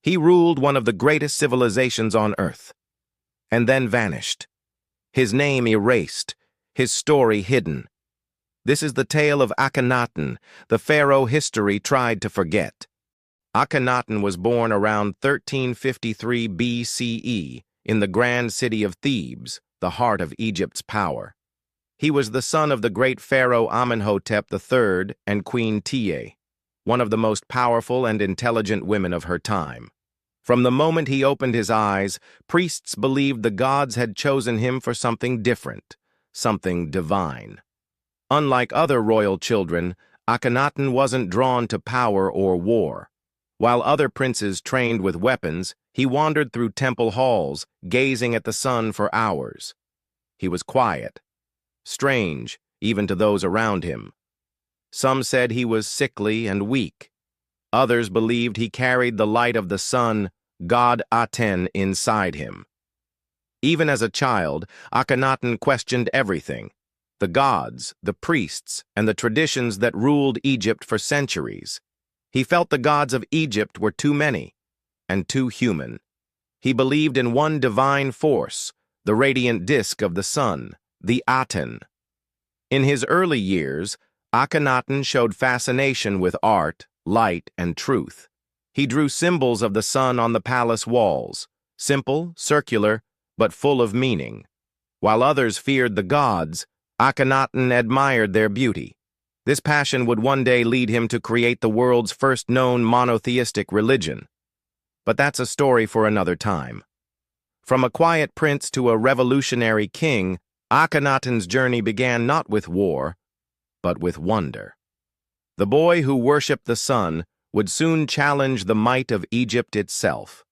He ruled one of the greatest civilizations on Earth, and then vanished. His name erased, his story hidden. This is the tale of Akhenaten, the pharaoh history tried to forget. Akhenaten was born around 1353 BCE in the grand city of Thebes, the heart of Egypt's power. He was the son of the great Pharaoh Amenhotep III and Queen Tiye, one of the most powerful and intelligent women of her time. From the moment he opened his eyes, priests believed the gods had chosen him for something different, something divine. Unlike other royal children, Akhenaten wasn't drawn to power or war. While other princes trained with weapons, he wandered through temple halls, gazing at the sun for hours. He was quiet, strange, even to those around him. Some said he was sickly and weak. Others believed he carried the light of the sun, God Aten, inside him. Even as a child, Akhenaten questioned everything: the gods, the priests, and the traditions that ruled Egypt for centuries. He felt the gods of Egypt were too many and too human. He believed in one divine force, the radiant disk of the sun, the Aten. In his early years, Akhenaten showed fascination with art, light, and truth. He drew symbols of the sun on the palace walls, simple, circular, but full of meaning. While others feared the gods, Akhenaten admired their beauty. This passion would one day lead him to create the world's first known monotheistic religion. But that's a story for another time. From a quiet prince to a revolutionary king, Akhenaten's journey began not with war, but with wonder. The boy who worshipped the sun would soon challenge the might of Egypt itself.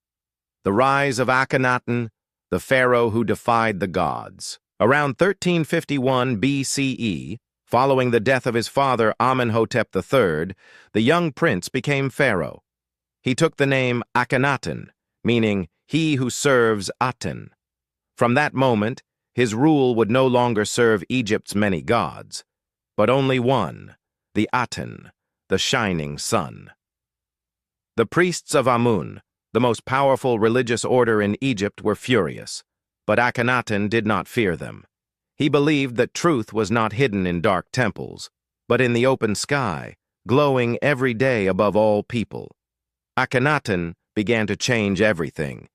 The rise of Akhenaten, the pharaoh who defied the gods. Around 1351 BCE, following the death of his father Amenhotep III, the young prince became pharaoh. He took the name Akhenaten, meaning he who serves Aten. From that moment, his rule would no longer serve Egypt's many gods, but only one, the Aten, the shining sun. The priests of Amun, the most powerful religious order in Egypt, were furious, but Akhenaten did not fear them. He believed that truth was not hidden in dark temples, but in the open sky, glowing every day above all people. Akhenaten began to change everything.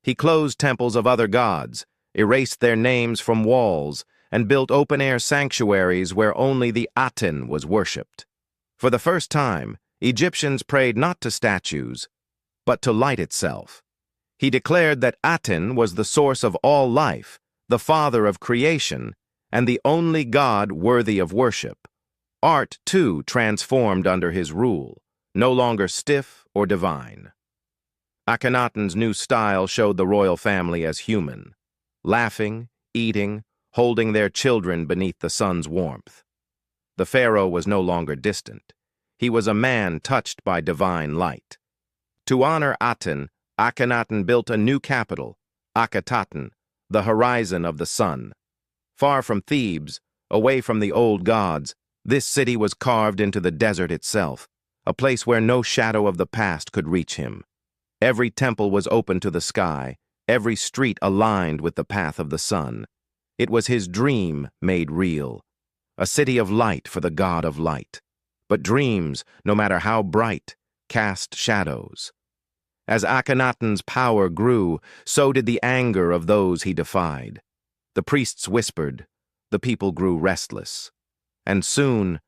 He closed temples of other gods, erased their names from walls, and built open-air sanctuaries where only the Aten was worshipped. For the first time, Egyptians prayed not to statues, but to light itself. He declared that Aten was the source of all life, the father of creation, and the only god worthy of worship. Art, too, transformed under his rule, no longer stiff or divine. Akhenaten's new style showed the royal family as human, laughing, eating, holding their children beneath the sun's warmth. The pharaoh was no longer distant. He was a man touched by divine light. To honor Aten, Akhenaten built a new capital, Akhetaten, the horizon of the sun. Far from Thebes, away from the old gods, this city was carved into the desert itself, a place where no shadow of the past could reach him. Every temple was open to the sky, every street aligned with the path of the sun. It was his dream made real, a city of light for the god of light. But dreams, no matter how bright, cast shadows. As Akhenaten's power grew, so did the anger of those he defied. The priests whispered, the people grew restless. And soon,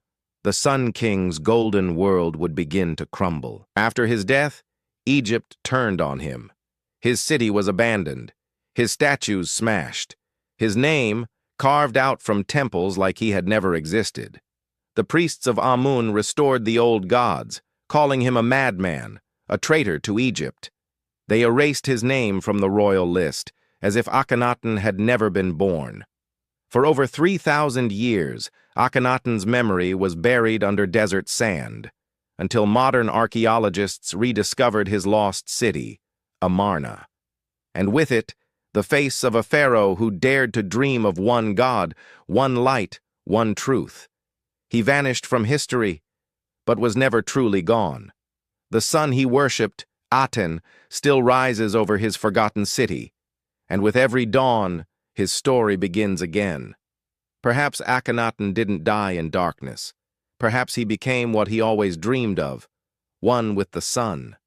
the Sun King's golden world would begin to crumble. After his death, Egypt turned on him. His city was abandoned, his statues smashed, his name carved out from temples like he had never existed. The priests of Amun restored the old gods, calling him a madman, a traitor to Egypt. They erased his name from the royal list, as if Akhenaten had never been born. For over 3,000 years, Akhenaten's memory was buried under desert sand, until modern archaeologists rediscovered his lost city, Amarna. And with it, the face of a pharaoh who dared to dream of one God, one light, one truth. He vanished from history, but was never truly gone. The sun he worshipped, Aten still rises over his forgotten city, and with every dawn, his story begins again. Perhaps Akhenaten didn't die in darkness. Perhaps he became what he always dreamed of, one with the sun.